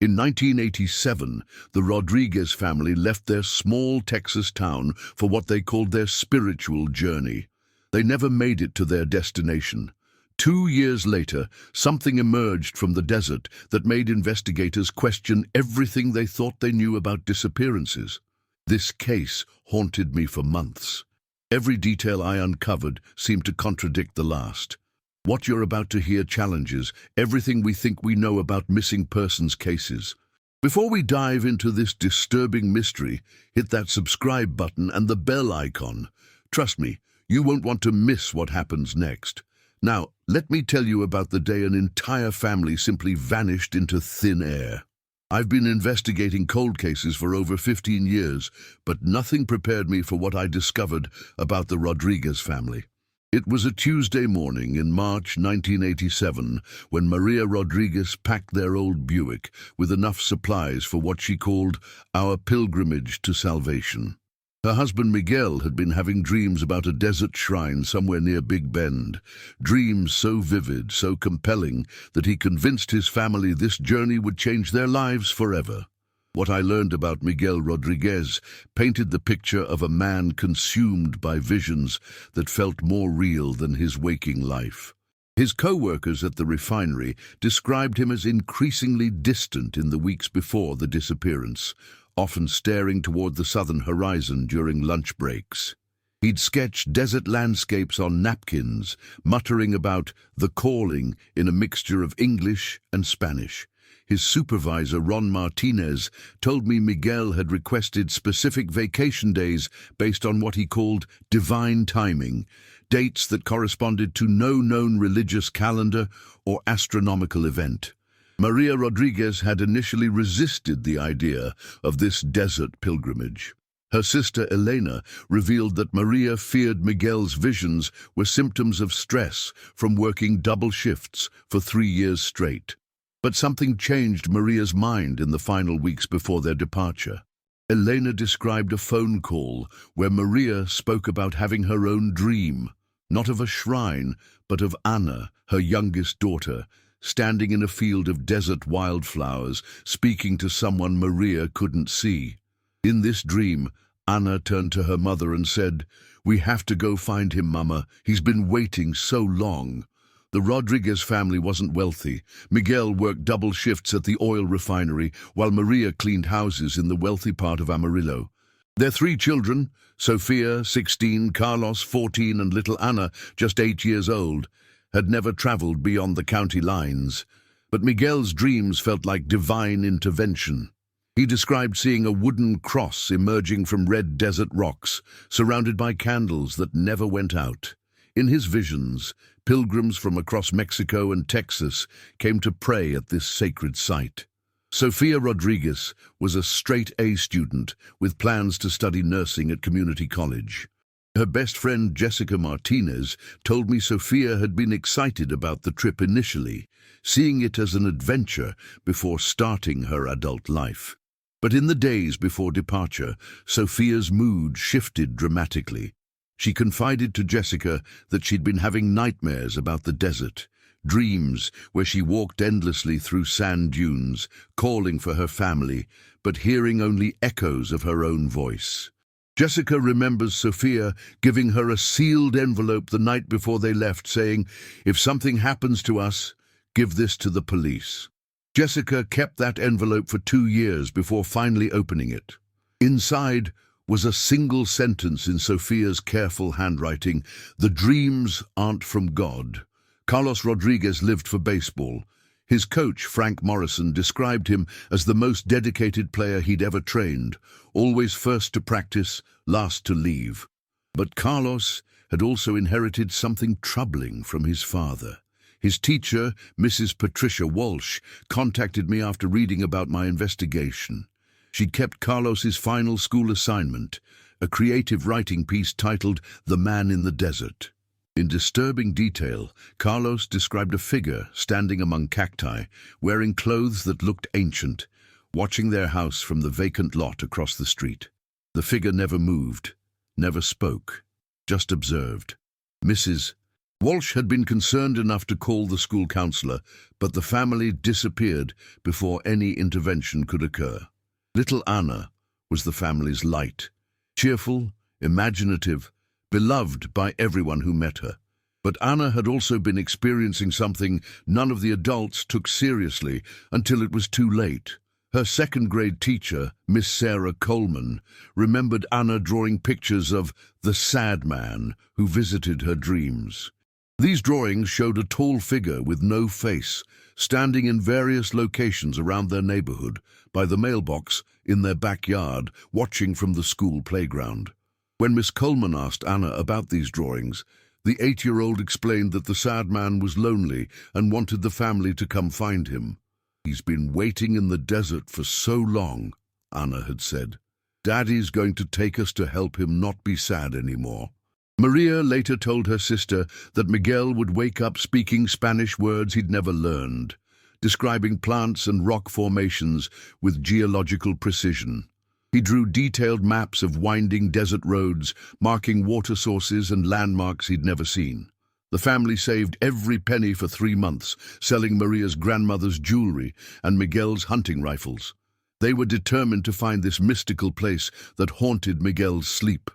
In 1987, the Rodriguez family left their small Texas town for what they called their spiritual journey. They never made it to their destination. 2 years later, something emerged from the desert that made investigators question everything they thought they knew about disappearances. This case haunted me for months. Every detail I uncovered seemed to contradict the last. What you're about to hear challenges everything we think we know about missing persons cases. Before we dive into this disturbing mystery, hit that subscribe button and the bell icon. Trust me, you won't want to miss what happens next. Now, let me tell you about the day an entire family simply vanished into thin air. I've been investigating cold cases for over 15 years, but nothing prepared me for what I discovered about the Rodriguez family. It was a Tuesday morning in March 1987 when Maria Rodriguez packed their old Buick with enough supplies for what she called our pilgrimage to salvation. Her husband Miguel had been having dreams about a desert shrine somewhere near Big Bend, dreams so vivid, so compelling, that he convinced his family this journey would change their lives forever. What I learned about Miguel Rodriguez painted the picture of a man consumed by visions that felt more real than his waking life. His co-workers at the refinery described him as increasingly distant in the weeks before the disappearance, often staring toward the southern horizon during lunch breaks. He'd sketch desert landscapes on napkins, muttering about the calling in a mixture of English and Spanish. His supervisor, Ron Martinez, told me Miguel had requested specific vacation days based on what he called divine timing, dates that corresponded to no known religious calendar or astronomical event. Maria Rodriguez had initially resisted the idea of this desert pilgrimage. Her sister Elena revealed that Maria feared Miguel's visions were symptoms of stress from working double shifts for 3 years straight. But something changed Maria's mind in the final weeks before their departure. Elena described a phone call where Maria spoke about having her own dream, not of a shrine, but of Anna, her youngest daughter, standing in a field of desert wildflowers, speaking to someone Maria couldn't see. In this dream, Anna turned to her mother and said, "We have to go find him, Mama. He's been waiting so long." The Rodriguez family wasn't wealthy. Miguel worked double shifts at the oil refinery, while Maria cleaned houses in the wealthy part of Amarillo. Their 3 children, Sofia, 16, Carlos, 14, and little Anna, just 8 years old, had never traveled beyond the county lines. But Miguel's dreams felt like divine intervention. He described seeing a wooden cross emerging from red desert rocks, surrounded by candles that never went out. In his visions, pilgrims from across Mexico and Texas came to pray at this sacred site. Sofia Rodriguez was a straight-A student with plans to study nursing at community college. Her best friend Jessica Martinez told me Sofia had been excited about the trip initially, seeing it as an adventure before starting her adult life. But in the days before departure, Sofia's mood shifted dramatically. She confided to Jessica that she'd been having nightmares about the desert, dreams where she walked endlessly through sand dunes, calling for her family, but hearing only echoes of her own voice. Jessica remembers Sofia giving her a sealed envelope the night before they left, saying, "If something happens to us, give this to the police." Jessica kept that envelope for 2 years before finally opening it. Inside was a single sentence in Sofia's careful handwriting: "The dreams aren't from God." Carlos Rodriguez lived for baseball. His coach, Frank Morrison, described him as the most dedicated player he'd ever trained, always first to practice, last to leave. But Carlos had also inherited something troubling from his father. His teacher, Mrs. Patricia Walsh, contacted me after reading about my investigation. She'd kept Carlos's final school assignment, a creative writing piece titled "The Man in the Desert." In disturbing detail, Carlos described a figure standing among cacti, wearing clothes that looked ancient, watching their house from the vacant lot across the street. The figure never moved, never spoke, just observed. Mrs. Walsh had been concerned enough to call the school counselor, but the family disappeared before any intervention could occur. Little Anna was the family's light, cheerful, imaginative, beloved by everyone who met her. But Anna had also been experiencing something none of the adults took seriously until it was too late. Her second-grade teacher, Miss Sarah Coleman, remembered Anna drawing pictures of the sad man who visited her dreams. These drawings showed a tall figure with no face, standing in various locations around their neighborhood, by the mailbox, in their backyard, watching from the school playground. When Miss Coleman asked Anna about these drawings, the 8-year-old explained that the sad man was lonely and wanted the family to come find him. "He's been waiting in the desert for so long," Anna had said. "Daddy's going to take us to help him not be sad anymore." Maria later told her sister that Miguel would wake up speaking Spanish words he'd never learned, describing plants and rock formations with geological precision. He drew detailed maps of winding desert roads, marking water sources and landmarks he'd never seen. The family saved every penny for 3 months, selling Maria's grandmother's jewelry and Miguel's hunting rifles. They were determined to find this mystical place that haunted Miguel's sleep.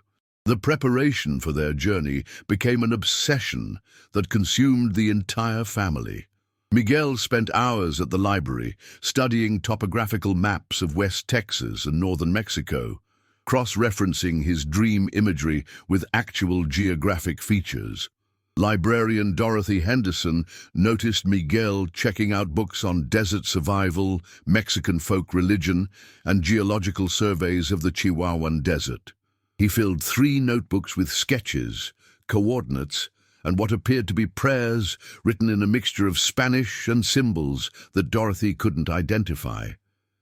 The preparation for their journey became an obsession that consumed the entire family. Miguel spent hours at the library, studying topographical maps of West Texas and northern Mexico, cross-referencing his dream imagery with actual geographic features. Librarian Dorothy Henderson noticed Miguel checking out books on desert survival, Mexican folk religion, and geological surveys of the Chihuahuan Desert. He filled 3 notebooks with sketches, coordinates, and what appeared to be prayers written in a mixture of Spanish and symbols that Dorothy couldn't identify.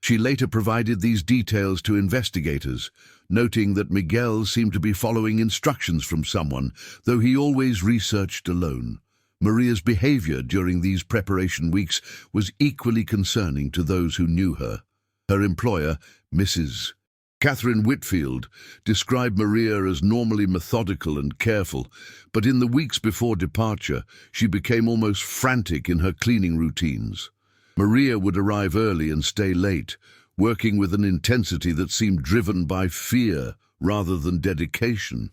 She later provided these details to investigators, noting that Miguel seemed to be following instructions from someone, though he always researched alone. Maria's behavior during these preparation weeks was equally concerning to those who knew her. Her employer, Mrs. Catherine Whitfield, described Maria as normally methodical and careful, but in the weeks before departure, she became almost frantic in her cleaning routines. Maria would arrive early and stay late, working with an intensity that seemed driven by fear rather than dedication.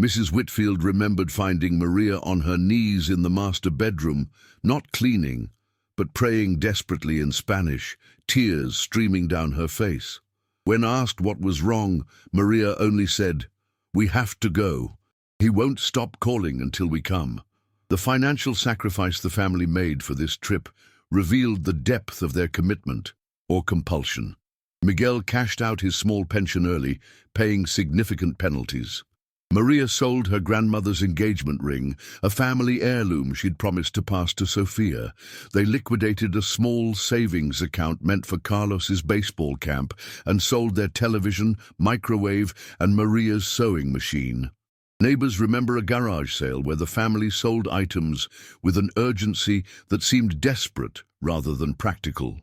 Mrs. Whitfield remembered finding Maria on her knees in the master bedroom, not cleaning, but praying desperately in Spanish, tears streaming down her face. When asked what was wrong, Maria only said, "We have to go. He won't stop calling until we come." The financial sacrifice the family made for this trip revealed the depth of their commitment, or compulsion. Miguel cashed out his small pension early, paying significant penalties. Maria sold her grandmother's engagement ring, a family heirloom she'd promised to pass to Sophia. They liquidated a small savings account meant for Carlos's baseball camp and sold their television, microwave, and Maria's sewing machine. Neighbors remember a garage sale where the family sold items with an urgency that seemed desperate rather than practical.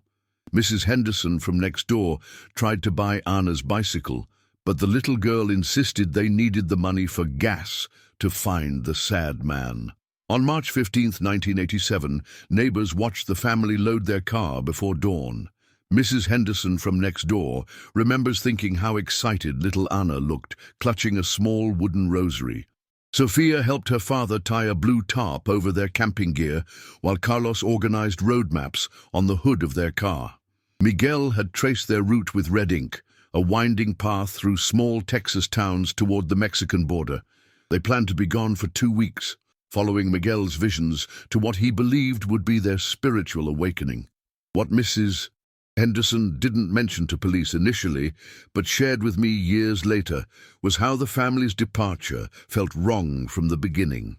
Mrs. Henderson from next door tried to buy Anna's bicycle, but the little girl insisted they needed the money for gas to find the sad man. On March 15, 1987, neighbors watched the family load their car before dawn. Mrs. Henderson from next door remembers thinking how excited little Anna looked, clutching a small wooden rosary. Sophia helped her father tie a blue tarp over their camping gear, while Carlos organized road maps on the hood of their car. Miguel had traced their route with red ink, a winding path through small Texas towns toward the Mexican border. They planned to be gone for 2 weeks, following Miguel's visions to what he believed would be their spiritual awakening. What Mrs. Henderson didn't mention to police initially, but shared with me years later, was how the family's departure felt wrong from the beginning.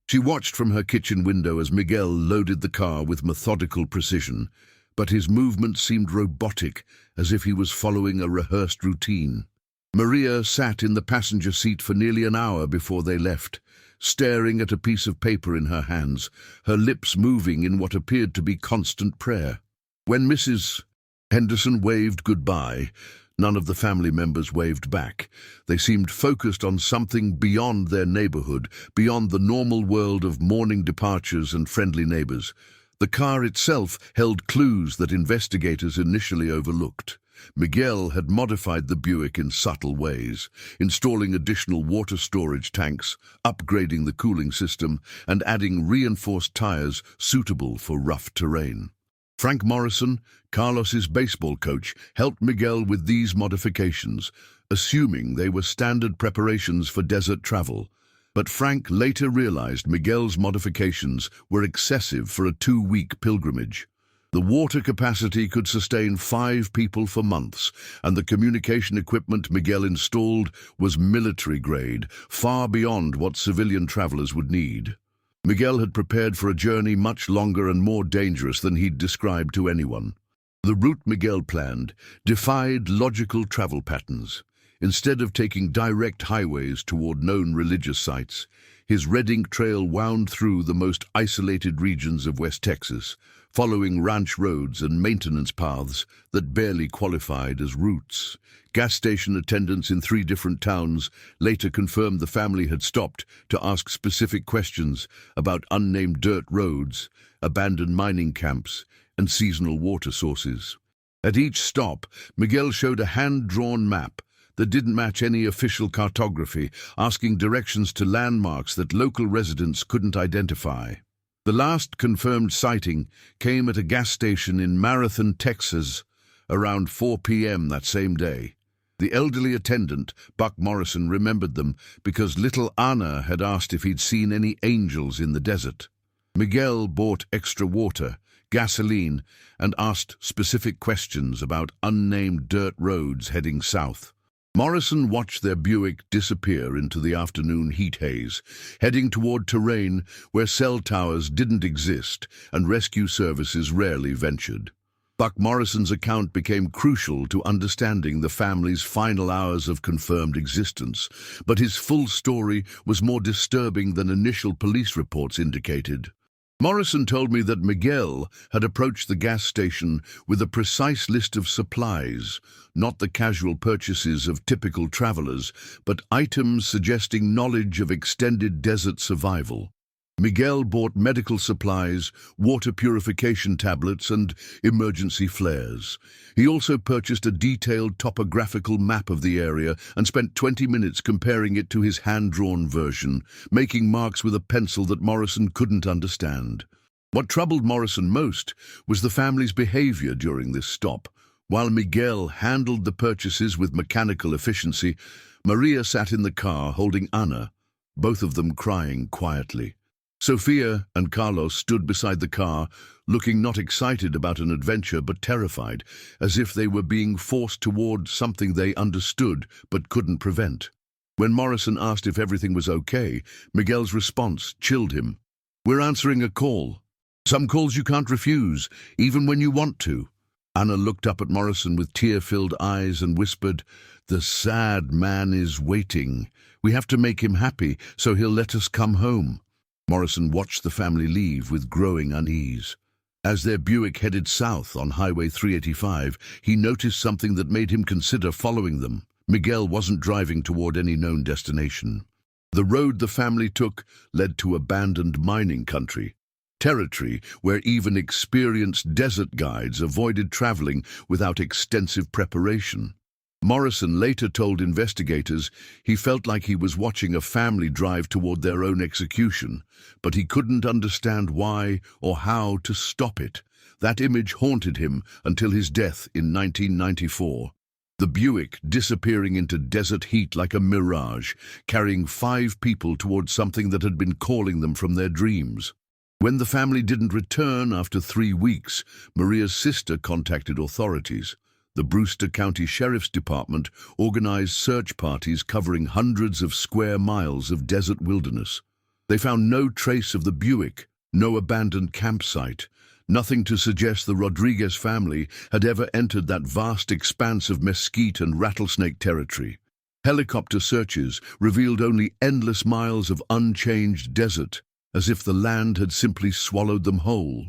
She watched from her kitchen window as Miguel loaded the car with methodical precision, but his movements seemed robotic, as if he was following a rehearsed routine. Maria sat in the passenger seat for nearly an hour before they left, staring at a piece of paper in her hands, her lips moving in what appeared to be constant prayer. When Mrs. Henderson waved goodbye, None of the family members waved back. They seemed focused on something beyond their neighborhood, beyond the normal world of morning departures and friendly neighbors. The car itself held clues that investigators initially overlooked. Miguel had modified the Buick in subtle ways, installing additional water storage tanks, upgrading the cooling system, and adding reinforced tires suitable for rough terrain. Frank Morrison, Carlos's baseball coach, helped Miguel with these modifications, assuming they were standard preparations for desert travel. But Frank later realized Miguel's modifications were excessive for a 2-week pilgrimage. The water capacity could sustain 5 people for months, and the communication equipment Miguel installed was military-grade, far beyond what civilian travelers would need. Miguel had prepared for a journey much longer and more dangerous than he'd described to anyone. The route Miguel planned defied logical travel patterns. Instead of taking direct highways toward known religious sites, his Red Ink Trail wound through the most isolated regions of West Texas, following ranch roads and maintenance paths that barely qualified as routes. Gas station attendants in 3 different towns later confirmed the family had stopped to ask specific questions about unnamed dirt roads, abandoned mining camps, and seasonal water sources. At each stop, Miguel showed a hand-drawn map that didn't match any official cartography, asking directions to landmarks that local residents couldn't identify. The last confirmed sighting came at a gas station in Marathon, Texas, around 4 p.m. that same day. The elderly attendant, Buck Morrison, remembered them because little Anna had asked if he'd seen any angels in the desert. Miguel bought extra water, gasoline, and asked specific questions about unnamed dirt roads heading south. Morrison watched their Buick disappear into the afternoon heat haze, heading toward terrain where cell towers didn't exist and rescue services rarely ventured. Buck Morrison's account became crucial to understanding the family's final hours of confirmed existence, but his full story was more disturbing than initial police reports indicated. Morrison told me that Miguel had approached the gas station with a precise list of supplies, not the casual purchases of typical travelers, but items suggesting knowledge of extended desert survival. Miguel bought medical supplies, water purification tablets, and emergency flares. He also purchased a detailed topographical map of the area and spent 20 minutes comparing it to his hand-drawn version, making marks with a pencil that Morrison couldn't understand. What troubled Morrison most was the family's behavior during this stop. While Miguel handled the purchases with mechanical efficiency, Maria sat in the car holding Anna, both of them crying quietly. Sofia and Carlos stood beside the car, looking not excited about an adventure but terrified, as if they were being forced toward something they understood but couldn't prevent. When Morrison asked if everything was okay, Miguel's response chilled him. "We're answering a call. Some calls you can't refuse, even when you want to." Anna looked up at Morrison with tear-filled eyes and whispered, "The sad man is waiting. We have to make him happy, so he'll let us come home." Morrison watched the family leave with growing unease. As their Buick headed south on Highway 385, he noticed something that made him consider following them. Miguel wasn't driving toward any known destination. The road the family took led to abandoned mining country, territory where even experienced desert guides avoided traveling without extensive preparation. Morrison later told investigators he felt like he was watching a family drive toward their own execution, but he couldn't understand why or how to stop it. That image haunted him until his death in 1994. The Buick disappearing into desert heat like a mirage, carrying 5 people toward something that had been calling them from their dreams. When the family didn't return after 3 weeks, Maria's sister contacted authorities. The Brewster County Sheriff's Department organized search parties covering hundreds of square miles of desert wilderness. They found no trace of the Buick, no abandoned campsite, nothing to suggest the Rodriguez family had ever entered that vast expanse of mesquite and rattlesnake territory. Helicopter searches revealed only endless miles of unchanged desert, as if the land had simply swallowed them whole.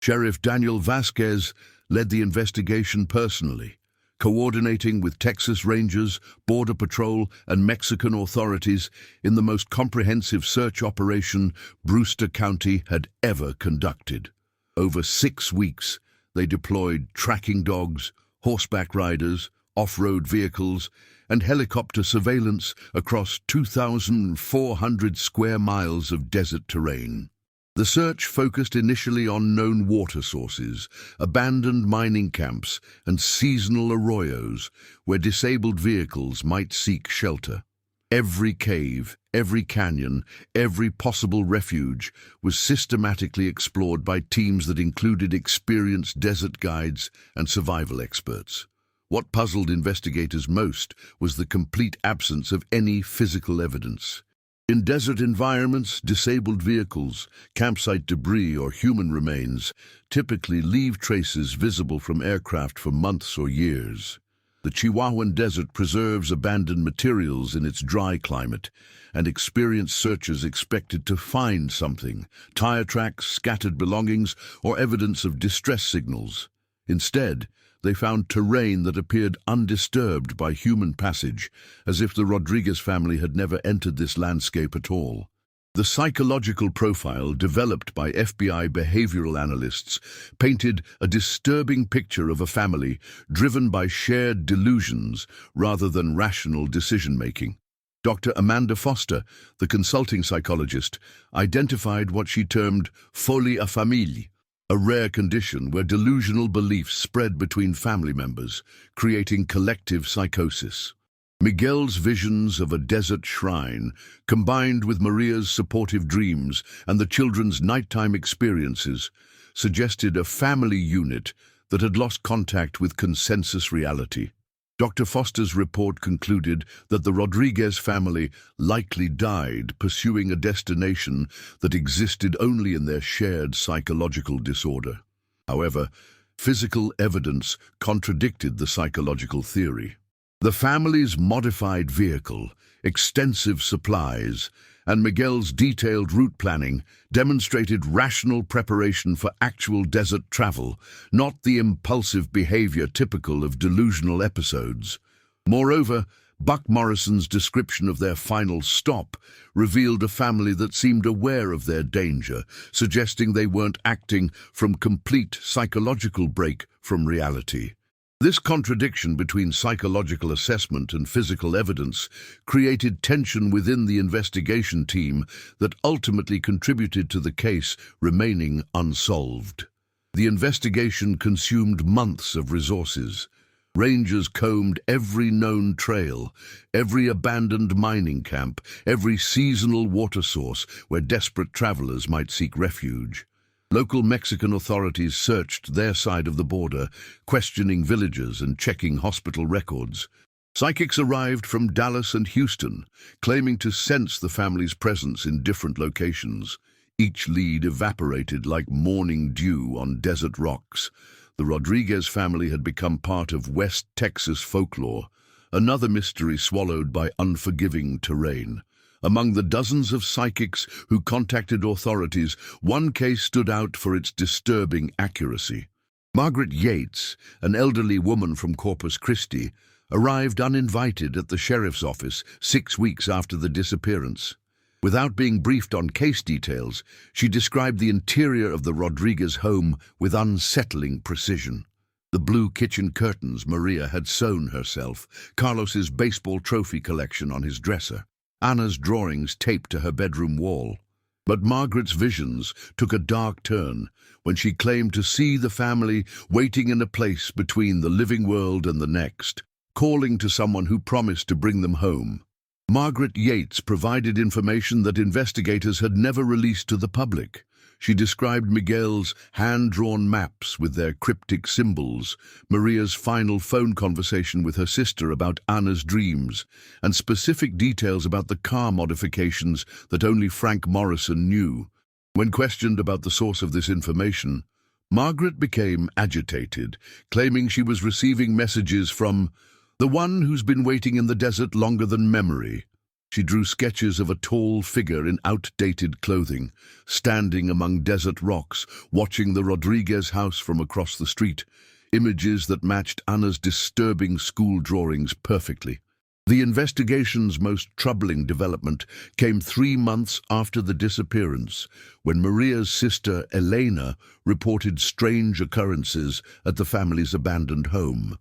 Sheriff Daniel Vasquez led the investigation personally, coordinating with Texas Rangers, Border Patrol, and Mexican authorities in the most comprehensive search operation Brewster County had ever conducted. Over 6 weeks, they deployed tracking dogs, horseback riders, off-road vehicles, and helicopter surveillance across 2,400 square miles of desert terrain. The search focused initially on known water sources, abandoned mining camps, and seasonal arroyos where disabled vehicles might seek shelter. Every cave, every canyon, every possible refuge was systematically explored by teams that included experienced desert guides and survival experts. What puzzled investigators most was the complete absence of any physical evidence. In desert environments, disabled vehicles, campsite debris, or human remains typically leave traces visible from aircraft for months or years. The Chihuahuan Desert preserves abandoned materials in its dry climate, and experienced searchers expected to find something: tire tracks, scattered belongings, or evidence of distress signals. Instead, they found terrain that appeared undisturbed by human passage, as if the Rodriguez family had never entered this landscape at all. The psychological profile developed by FBI behavioral analysts painted a disturbing picture of a family driven by shared delusions rather than rational decision-making. Dr. Amanda Foster, the consulting psychologist, identified what she termed folie à famille, a rare condition where delusional beliefs spread between family members, creating collective psychosis. Miguel's visions of a desert shrine, combined with Maria's supportive dreams and the children's nighttime experiences, suggested a family unit that had lost contact with consensus reality. Dr. Foster's report concluded that the Rodriguez family likely died pursuing a destination that existed only in their shared psychological disorder. However, physical evidence contradicted the psychological theory. The family's modified vehicle, extensive supplies, and Miguel's detailed route planning demonstrated rational preparation for actual desert travel, not the impulsive behavior typical of delusional episodes. Moreover, Buck Morrison's description of their final stop revealed a family that seemed aware of their danger, suggesting they weren't acting from complete psychological break from reality. This contradiction between psychological assessment and physical evidence created tension within the investigation team that ultimately contributed to the case remaining unsolved. The investigation consumed months of resources. Rangers combed every known trail, every abandoned mining camp, every seasonal water source where desperate travelers might seek refuge. Local Mexican authorities searched their side of the border, questioning villagers and checking hospital records. Psychics arrived from Dallas and Houston, claiming to sense the family's presence in different locations. Each lead evaporated like morning dew on desert rocks. The Rodriguez family had become part of West Texas folklore, another mystery swallowed by unforgiving terrain. Among the dozens of psychics who contacted authorities, one case stood out for its disturbing accuracy. Margaret Yates, an elderly woman from Corpus Christi, arrived uninvited at the sheriff's office 6 weeks after the disappearance. Without being briefed on case details, she described the interior of the Rodriguez home with unsettling precision. The blue kitchen curtains Maria had sewn herself, Carlos's baseball trophy collection on his dresser, Anna's drawings taped to her bedroom wall. But Margaret's visions took a dark turn when she claimed to see the family waiting in a place between the living world and the next, calling to someone who promised to bring them home. Margaret Yates provided information that investigators had never released to the public. She described Miguel's hand-drawn maps with their cryptic symbols, Maria's final phone conversation with her sister about Anna's dreams, and specific details about the car modifications that only Frank Morrison knew. When questioned about the source of this information, Margaret became agitated, claiming she was receiving messages from the one who's been waiting in the desert longer than memory. She drew sketches of a tall figure in outdated clothing, standing among desert rocks, watching the Rodriguez house from across the street. images that matched Anna's disturbing school drawings perfectly. The investigation's most troubling development came 3 months after the disappearance, when Maria's sister Elena reported strange occurrences at the family's abandoned home.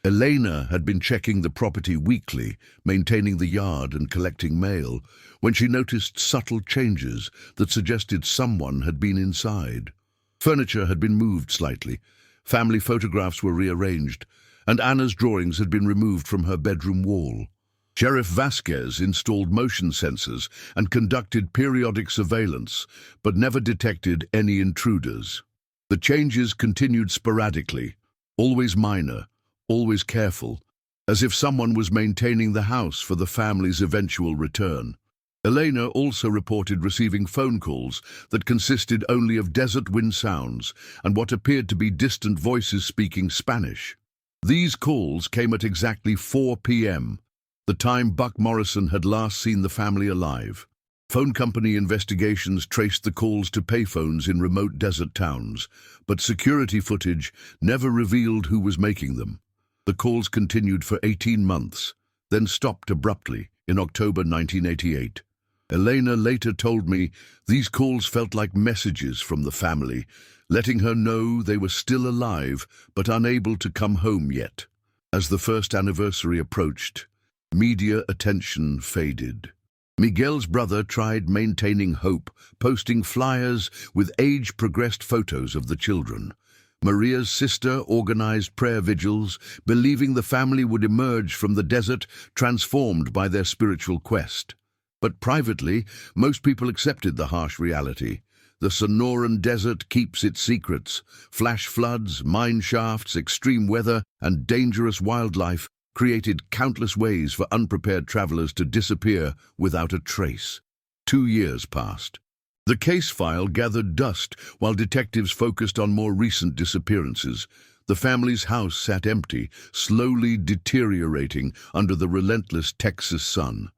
Elena had been checking the property weekly, maintaining the yard and collecting mail, when she noticed subtle changes that suggested someone had been inside. Furniture had been moved slightly, family photographs were rearranged, and Anna's drawings had been removed from her bedroom wall. Sheriff Vasquez installed motion sensors and conducted periodic surveillance, but never detected any intruders. The changes continued sporadically, always minor, always careful, as if someone was maintaining the house for the family's eventual return. Elena also reported receiving phone calls that consisted only of desert wind sounds and what appeared to be distant voices speaking Spanish. These calls came at exactly 4 p.m., the time Buck Morrison had last seen the family alive. Phone company investigations traced the calls to payphones in remote desert towns, but security footage never revealed who was making them. The calls continued for 18 months, then stopped abruptly in October 1988. Elena later told me these calls felt like messages from the family, letting her know they were still alive but unable to come home yet. As the first anniversary approached, media attention faded. Miguel's brother tried maintaining hope, posting flyers with age-progressed photos of the children. Maria's sister organized prayer vigils, believing the family would emerge from the desert transformed by their spiritual quest. But privately, most people accepted the harsh reality. The Sonoran Desert keeps its secrets. Flash floods, mine shafts, extreme weather, and dangerous wildlife created countless ways for unprepared travelers to disappear without a trace. 2 years passed. The case file gathered dust while detectives focused on more recent disappearances. The family's house sat empty, slowly deteriorating under the relentless Texas sun.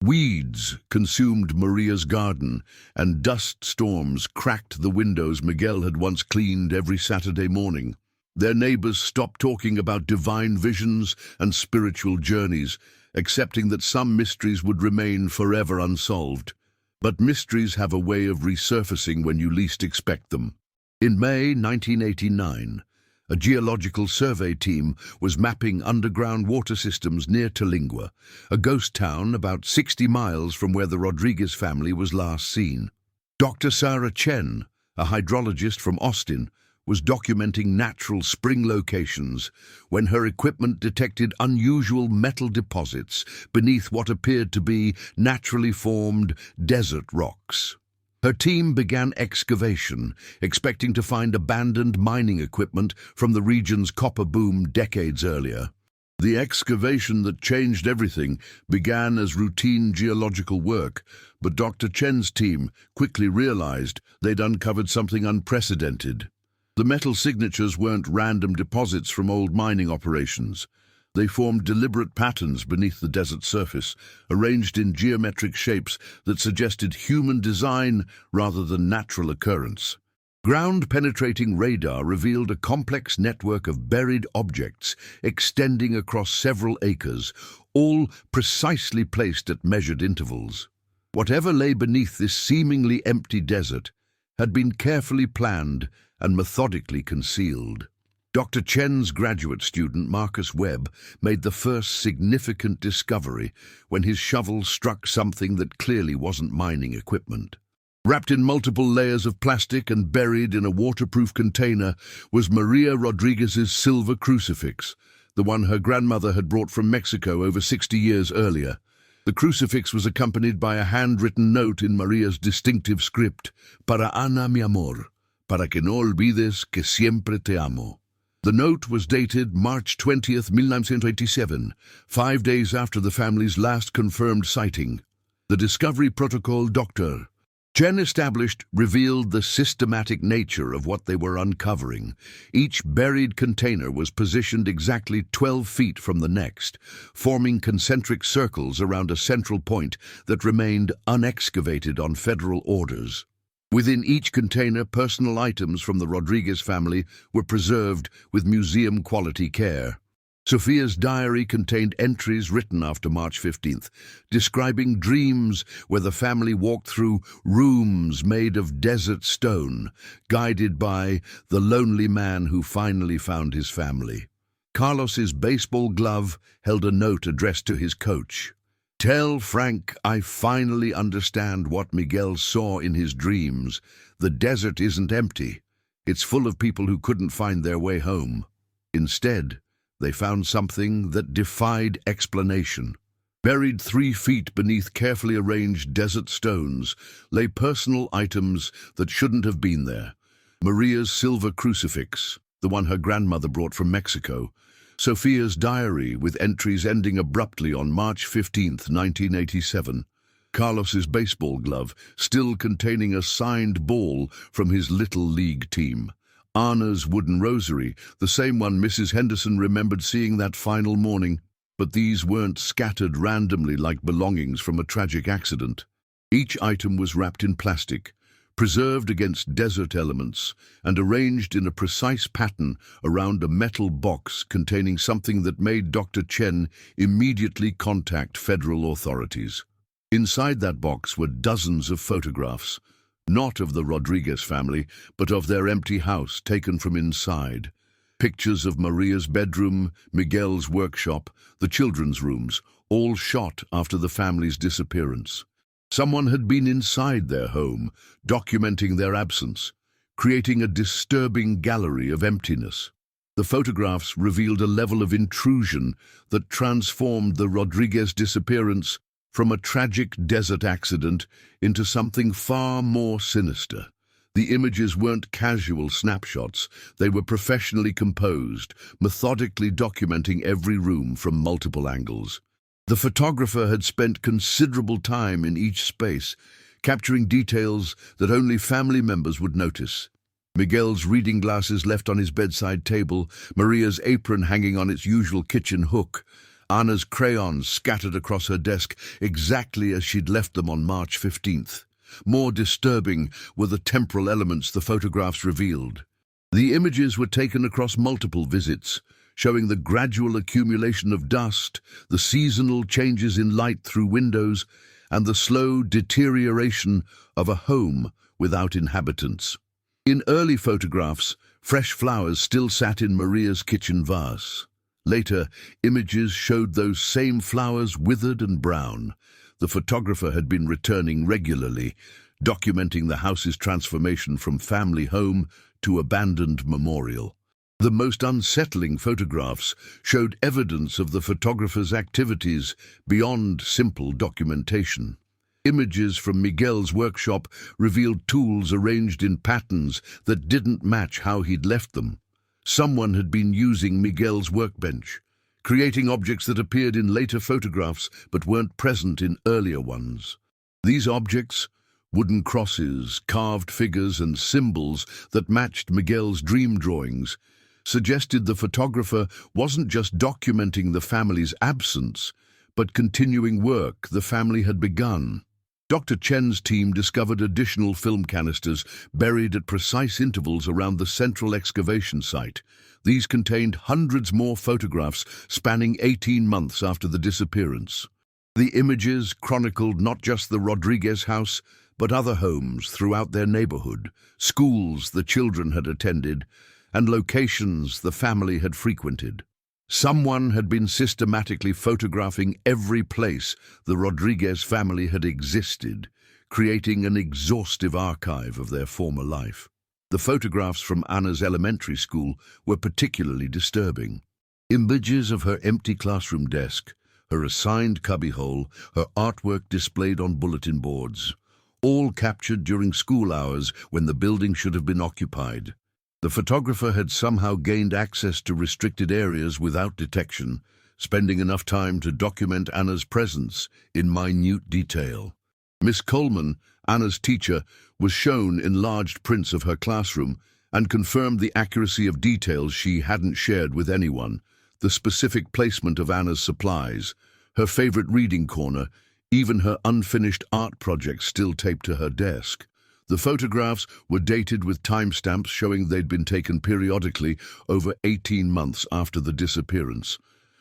Weeds consumed Maria's garden, and dust storms cracked the windows Miguel had once cleaned every Saturday morning. Their neighbors stopped talking about divine visions and spiritual journeys, accepting that some mysteries would remain forever unsolved. But mysteries have a way of resurfacing when you least expect them. In May 1989, a geological survey team was mapping underground water systems near Talingua, a ghost town about 60 miles from where the Rodriguez family was last seen. Dr. Sarah Chen, a hydrologist from Austin, was documenting natural spring locations when her equipment detected unusual metal deposits beneath what appeared to be naturally formed desert rocks. Her team began excavation, expecting to find abandoned mining equipment from the region's copper boom decades earlier. The excavation that changed everything began as routine geological work, but Dr. Chen's team quickly realized they'd uncovered something unprecedented. The metal signatures weren't random deposits from old mining operations. They formed deliberate patterns beneath the desert surface, arranged in geometric shapes that suggested human design rather than natural occurrence. Ground-penetrating radar revealed a complex network of buried objects extending across several acres, all precisely placed at measured intervals. Whatever lay beneath this seemingly empty desert had been carefully planned and methodically concealed. Dr. Chen's graduate student, Marcus Webb, made the first significant discovery when his shovel struck something that clearly wasn't mining equipment. Wrapped in multiple layers of plastic and buried in a waterproof container was Maria Rodriguez's silver crucifix, the one her grandmother had brought from Mexico over 60 years earlier. The crucifix was accompanied by a handwritten note in Maria's distinctive script, "Para Ana mi amor, para que no olvides que siempre te amo." The note was dated March 20th, 1987, 5 days after the family's last confirmed sighting. The discovery protocol Dr. Chen established revealed the systematic nature of what they were uncovering. Each buried container was positioned exactly 12 feet from the next, forming concentric circles around a central point that remained unexcavated on federal orders. Within each container, personal items from the Rodriguez family were preserved with museum-quality care. Sophia's diary contained entries written after March 15th, describing dreams where the family walked through rooms made of desert stone, guided by the lonely man who finally found his family. Carlos's baseball glove held a note addressed to his coach. "Tell Frank I finally understand what Miguel saw in his dreams. The desert isn't empty. It's full of people who couldn't find their way home. Instead, they found something that defied explanation. Buried 3 feet beneath carefully arranged desert stones lay personal items that shouldn't have been there. Maria's silver crucifix, the one her grandmother brought from Mexico. Sophia's diary with entries ending abruptly on March 15th, 1987. Carlos's baseball glove, still containing a signed ball from his Little League team. Anna's wooden rosary, the same one Mrs. Henderson remembered seeing that final morning, but these weren't scattered randomly like belongings from a tragic accident. Each item was wrapped in plastic, preserved against desert elements, and arranged in a precise pattern around a metal box containing something that made Dr. Chen immediately contact federal authorities. Inside that box were dozens of photographs, not of the Rodriguez family, but of their empty house taken from inside. Pictures of Maria's bedroom, Miguel's workshop, the children's rooms, all shot after the family's disappearance. Someone had been inside their home, documenting their absence, creating a disturbing gallery of emptiness. The photographs revealed a level of intrusion that transformed the Rodriguez disappearance from a tragic desert accident into something far more sinister. The images weren't casual snapshots, they were professionally composed, methodically documenting every room from multiple angles. The photographer had spent considerable time in each space, capturing details that only family members would notice. Miguel's reading glasses left on his bedside table, Maria's apron hanging on its usual kitchen hook, Anna's crayons scattered across her desk exactly as she'd left them on March 15th. More disturbing were the temporal elements the photographs revealed. The images were taken across multiple visits, showing the gradual accumulation of dust, the seasonal changes in light through windows, and the slow deterioration of a home without inhabitants. In early photographs, fresh flowers still sat in Maria's kitchen vase. Later, images showed those same flowers withered and brown. The photographer had been returning regularly, documenting the house's transformation from family home to abandoned memorial. The most unsettling photographs showed evidence of the photographer's activities beyond simple documentation. Images from Miguel's workshop revealed tools arranged in patterns that didn't match how he'd left them. Someone had been using Miguel's workbench, creating objects that appeared in later photographs but weren't present in earlier ones. These objects, wooden crosses, carved figures, and symbols that matched Miguel's dream drawings, suggested the photographer wasn't just documenting the family's absence, but continuing work the family had begun. Dr. Chen's team discovered additional film canisters buried at precise intervals around the central excavation site. These contained hundreds more photographs spanning 18 months after the disappearance. The images chronicled not just the Rodriguez house, but other homes throughout their neighborhood, schools the children had attended, and locations the family had frequented. Someone had been systematically photographing every place the Rodriguez family had existed, creating an exhaustive archive of their former life. The photographs from Anna's elementary school were particularly disturbing. Images of her empty classroom desk, her assigned cubbyhole, her artwork displayed on bulletin boards, all captured during school hours when the building should have been occupied. The photographer had somehow gained access to restricted areas without detection, spending enough time to document Anna's presence in minute detail. Miss Coleman, Anna's teacher, was shown enlarged prints of her classroom and confirmed the accuracy of details she hadn't shared with anyone, the specific placement of Anna's supplies, her favorite reading corner, even her unfinished art project still taped to her desk. The photographs were dated with timestamps showing they'd been taken periodically over 18 months after the disappearance.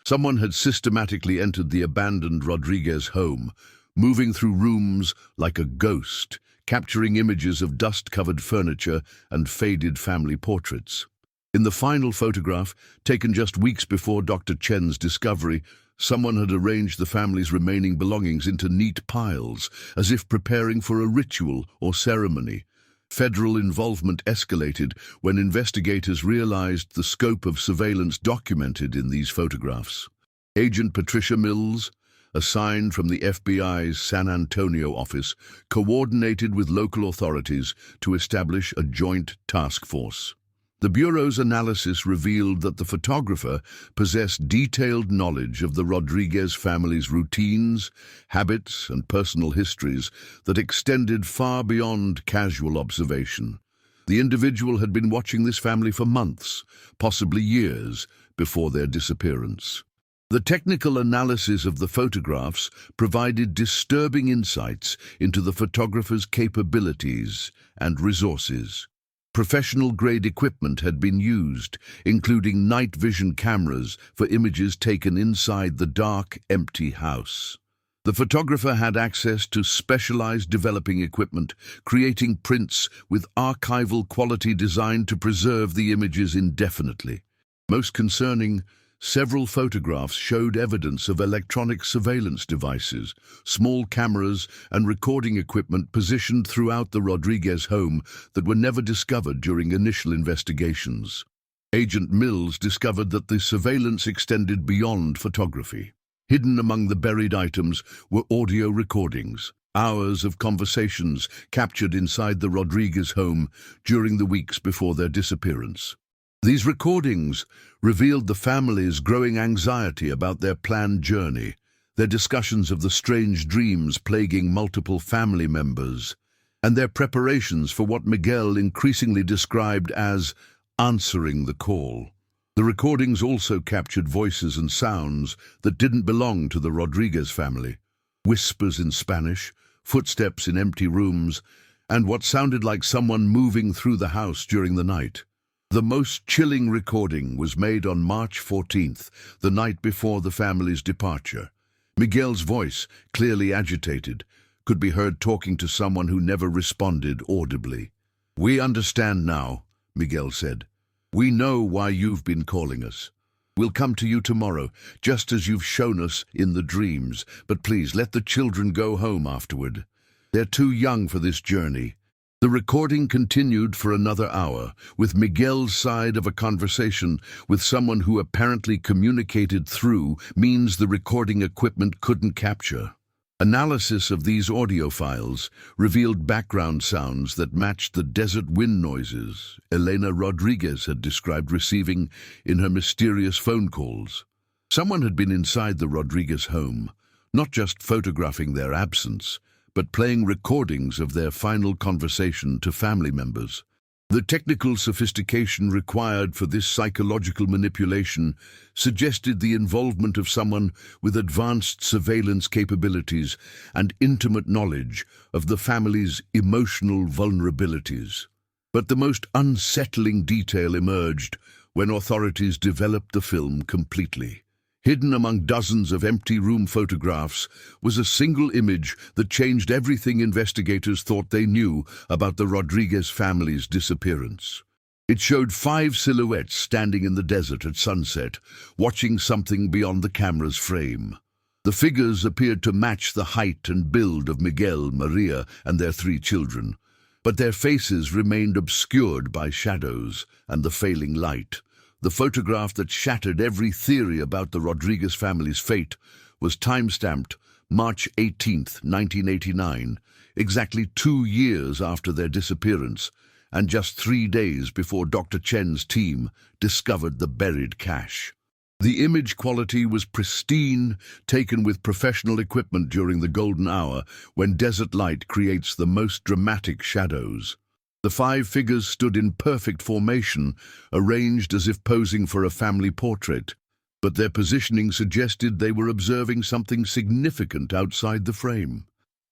Someone had systematically entered the abandoned Rodriguez home, moving through rooms like a ghost, capturing images of dust-covered furniture and faded family portraits. In the final photograph, taken just weeks before Dr. Chen's discovery, someone had arranged the family's remaining belongings into neat piles, as if preparing for a ritual or ceremony. Federal involvement escalated when investigators realized the scope of surveillance documented in these photographs. Agent Patricia Mills, assigned from the FBI's San Antonio office, coordinated with local authorities to establish a joint task force. The Bureau's analysis revealed that the photographer possessed detailed knowledge of the Rodriguez family's routines, habits, and personal histories that extended far beyond casual observation. The individual had been watching this family for months, possibly years, before their disappearance. The technical analysis of the photographs provided disturbing insights into the photographer's capabilities and resources. Professional-grade equipment had been used, including night vision cameras for images taken inside the dark, empty house. The photographer had access to specialized developing equipment, creating prints with archival quality designed to preserve the images indefinitely. Most concerning, several photographs showed evidence of electronic surveillance devices, small cameras, and recording equipment positioned throughout the Rodriguez home that were never discovered during initial investigations. Agent Mills discovered that the surveillance extended beyond photography. Hidden among the buried items were audio recordings, hours of conversations captured inside the Rodriguez home during the weeks before their disappearance. These recordings revealed the family's growing anxiety about their planned journey, their discussions of the strange dreams plaguing multiple family members, and their preparations for what Miguel increasingly described as answering the call. The recordings also captured voices and sounds that didn't belong to the Rodriguez family. Whispers in Spanish, footsteps in empty rooms, and what sounded like someone moving through the house during the night. The most chilling recording was made on March 14th, the night before the family's departure. Miguel's voice, clearly agitated, could be heard talking to someone who never responded audibly. "We understand now," Miguel said. "We know why you've been calling us. We'll come to you tomorrow, just as you've shown us in the dreams, but please let the children go home afterward. They're too young for this journey." The recording continued for another hour, with Miguel's side of a conversation with someone who apparently communicated through means the recording equipment couldn't capture. Analysis of these audio files revealed background sounds that matched the desert wind noises Elena Rodriguez had described receiving in her mysterious phone calls. Someone had been inside the Rodriguez home, not just photographing their absence, but playing recordings of their final conversation to family members. The technical sophistication required for this psychological manipulation suggested the involvement of someone with advanced surveillance capabilities and intimate knowledge of the family's emotional vulnerabilities. But the most unsettling detail emerged when authorities developed the film completely. Hidden among dozens of empty room photographs was a single image that changed everything investigators thought they knew about the Rodriguez family's disappearance. It showed 5 silhouettes standing in the desert at sunset, watching something beyond the camera's frame. The figures appeared to match the height and build of Miguel, Maria, and their 3 children, but their faces remained obscured by shadows and the failing light. The photograph that shattered every theory about the Rodriguez family's fate was time-stamped March 18, 1989, exactly 2 years after their disappearance, and just 3 days before Dr. Chen's team discovered the buried cache. The image quality was pristine, taken with professional equipment during the golden hour when desert light creates the most dramatic shadows. The 5 figures stood in perfect formation, arranged as if posing for a family portrait, but their positioning suggested they were observing something significant outside the frame.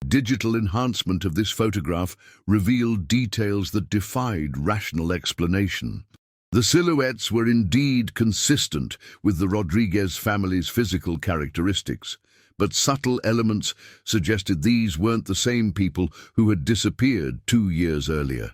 Digital enhancement of this photograph revealed details that defied rational explanation. The silhouettes were indeed consistent with the Rodriguez family's physical characteristics, but subtle elements suggested these weren't the same people who had disappeared 2 years earlier.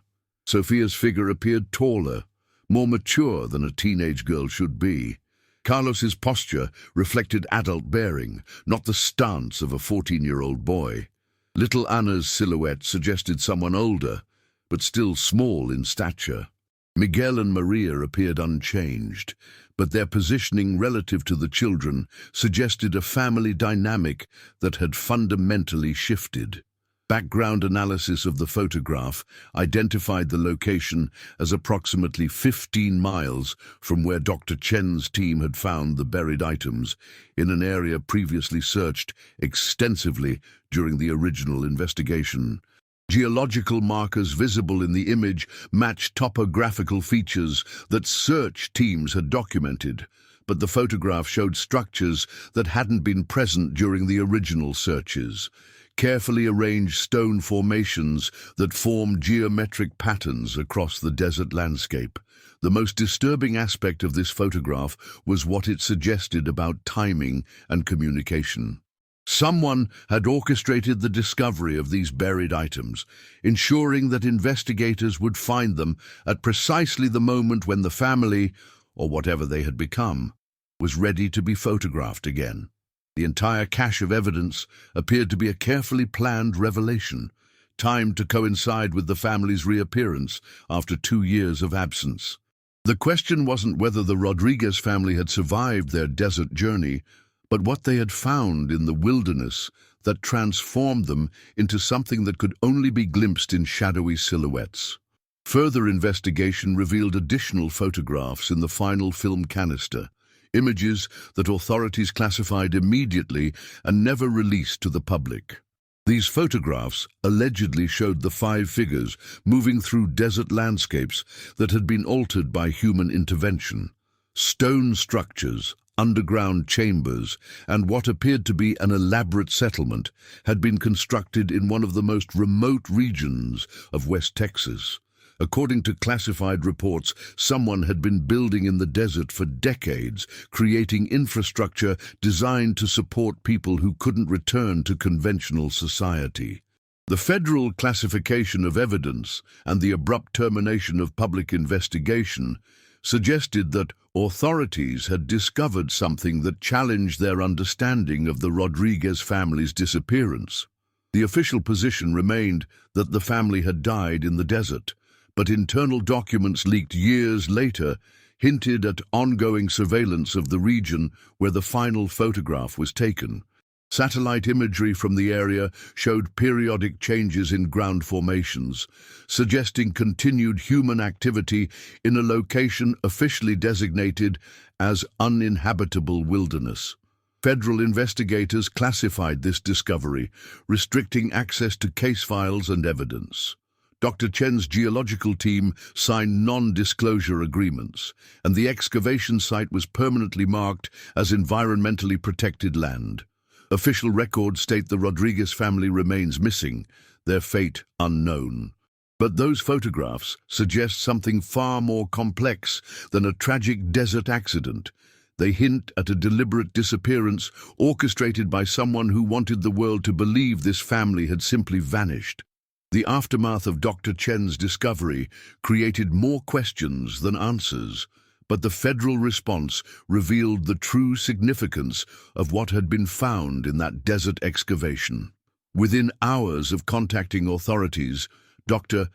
Sophia's figure appeared taller, more mature than a teenage girl should be. Carlos's posture reflected adult bearing, not the stance of a 14-year-old boy. Little Anna's silhouette suggested someone older, but still small in stature. Miguel and Maria appeared unchanged, but their positioning relative to the children suggested a family dynamic that had fundamentally shifted. Background analysis of the photograph identified the location as approximately 15 miles from where Dr. Chen's team had found the buried items, in an area previously searched extensively during the original investigation. Geological markers visible in the image matched topographical features that search teams had documented, but the photograph showed structures that hadn't been present during the original searches. Carefully arranged stone formations that formed geometric patterns across the desert landscape. The most disturbing aspect of this photograph was what it suggested about timing and communication. Someone had orchestrated the discovery of these buried items, ensuring that investigators would find them at precisely the moment when the family, or whatever they had become, was ready to be photographed again. The entire cache of evidence appeared to be a carefully planned revelation, timed to coincide with the family's reappearance after 2 years of absence. The question wasn't whether the Rodriguez family had survived their desert journey, but what they had found in the wilderness that transformed them into something that could only be glimpsed in shadowy silhouettes. Further investigation revealed additional photographs in the final film canister, images that authorities classified immediately and never released to the public. These photographs allegedly showed the 5 figures moving through desert landscapes that had been altered by human intervention. Stone structures, underground chambers, and what appeared to be an elaborate settlement had been constructed in one of the most remote regions of West Texas. According to classified reports, someone had been building in the desert for decades, creating infrastructure designed to support people who couldn't return to conventional society. The federal classification of evidence and the abrupt termination of public investigation suggested that authorities had discovered something that challenged their understanding of the Rodriguez family's disappearance. The official position remained that the family had died in the desert, but internal documents leaked years later hinted at ongoing surveillance of the region where the final photograph was taken. Satellite imagery from the area showed periodic changes in ground formations, suggesting continued human activity in a location officially designated as uninhabitable wilderness. Federal investigators classified this discovery, restricting access to case files and evidence. Dr. Chen's geological team signed non-disclosure agreements, and the excavation site was permanently marked as environmentally protected land. Official records state the Rodriguez family remains missing, their fate unknown. But those photographs suggest something far more complex than a tragic desert accident. They hint at a deliberate disappearance orchestrated by someone who wanted the world to believe this family had simply vanished. The aftermath of Dr. Chen's discovery created more questions than answers, but the federal response revealed the true significance of what had been found in that desert excavation. Within hours of contacting authorities, Dr.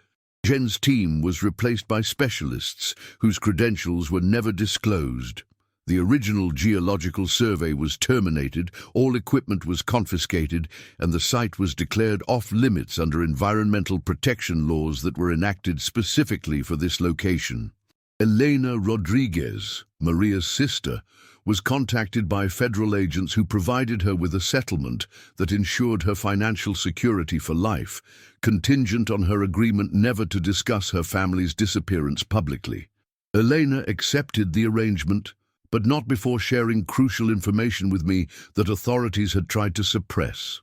Chen's team was replaced by specialists whose credentials were never disclosed. The original geological survey was terminated, all equipment was confiscated, and the site was declared off-limits under environmental protection laws that were enacted specifically for this location. Elena Rodriguez, Maria's sister, was contacted by federal agents who provided her with a settlement that ensured her financial security for life, contingent on her agreement never to discuss her family's disappearance publicly. Elena accepted the arrangement, but not before sharing crucial information with me that authorities had tried to suppress.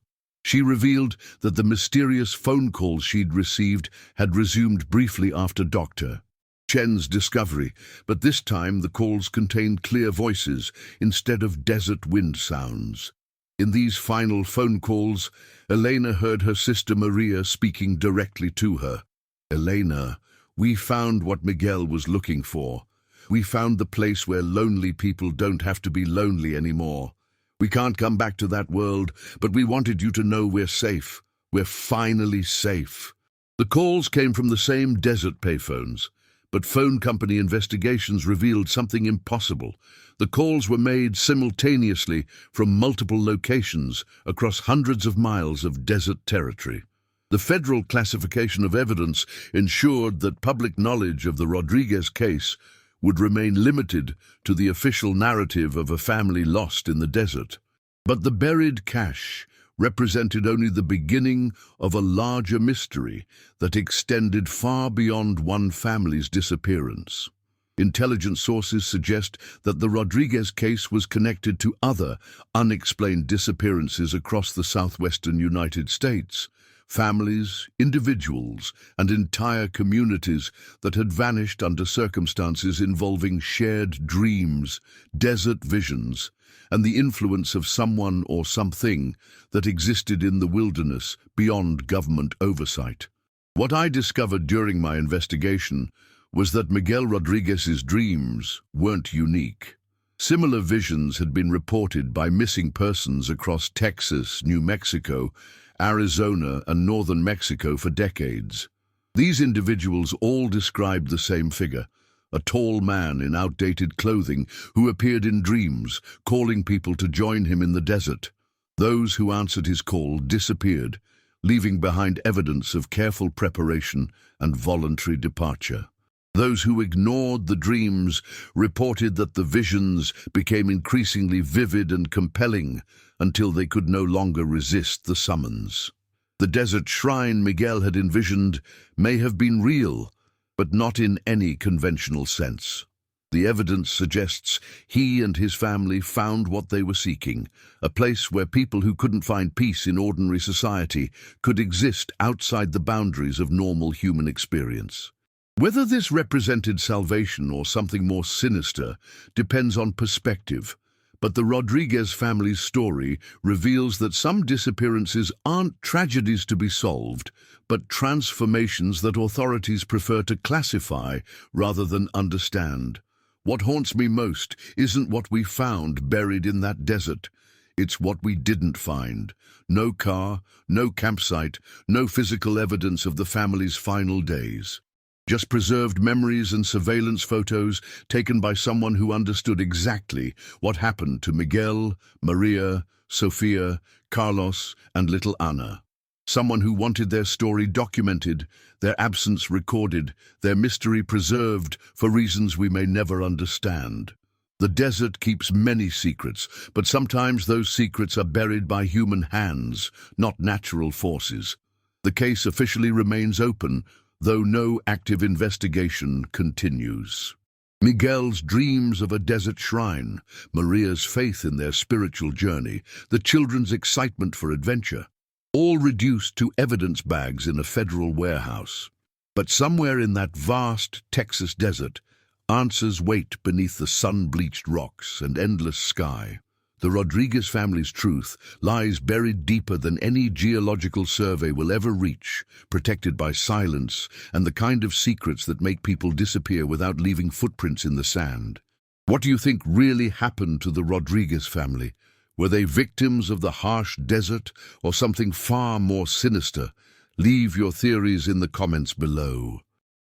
She revealed that the mysterious phone calls she'd received had resumed briefly after Dr. Chen's discovery, but this time the calls contained clear voices instead of desert wind sounds. In these final phone calls, Elena heard her sister Maria speaking directly to her. "Elena, we found what Miguel was looking for. We found the place where lonely people don't have to be lonely anymore. We can't come back to that world, but we wanted you to know we're safe. We're finally safe." The calls came from the same desert payphones, but phone company investigations revealed something impossible. The calls were made simultaneously from multiple locations across hundreds of miles of desert territory. The federal classification of evidence ensured that public knowledge of the Rodriguez case would remain limited to the official narrative of a family lost in the desert. But the buried cache represented only the beginning of a larger mystery that extended far beyond one family's disappearance. Intelligence sources suggest that the Rodriguez case was connected to other unexplained disappearances across the southwestern United States. Families, individuals, and entire communities that had vanished under circumstances involving shared dreams, desert visions, and the influence of someone or something that existed in the wilderness beyond government oversight. What I discovered during my investigation was that Miguel Rodriguez's dreams weren't unique. Similar visions had been reported by missing persons across Texas, New Mexico, Arizona, and northern Mexico for decades. These individuals all described the same figure, a tall man in outdated clothing who appeared in dreams, calling people to join him in the desert. Those who answered his call disappeared, leaving behind evidence of careful preparation and voluntary departure. Those who ignored the dreams reported that the visions became increasingly vivid and compelling until they could no longer resist the summons. The desert shrine Miguel had envisioned may have been real, but not in any conventional sense. The evidence suggests he and his family found what they were seeking, a place where people who couldn't find peace in ordinary society could exist outside the boundaries of normal human experience. Whether this represented salvation or something more sinister depends on perspective, but the Rodriguez family's story reveals that some disappearances aren't tragedies to be solved, but transformations that authorities prefer to classify rather than understand. What haunts me most isn't what we found buried in that desert. It's what we didn't find. No car, no campsite, no physical evidence of the family's final days. Just preserved memories and surveillance photos taken by someone who understood exactly what happened to Miguel, Maria, Sofia, Carlos, and little Ana. Someone who wanted their story documented, their absence recorded, their mystery preserved for reasons we may never understand. The desert keeps many secrets, but sometimes those secrets are buried by human hands, not natural forces. The case officially remains open, though no active investigation continues. Miguel's dreams of a desert shrine, Maria's faith in their spiritual journey, the children's excitement for adventure, all reduced to evidence bags in a federal warehouse. But somewhere in that vast Texas desert, answers wait beneath the sun-bleached rocks and endless sky. The Rodriguez family's truth lies buried deeper than any geological survey will ever reach, protected by silence and the kind of secrets that make people disappear without leaving footprints in the sand. What do you think really happened to the Rodriguez family? Were they victims of the harsh desert or something far more sinister? Leave your theories in the comments below.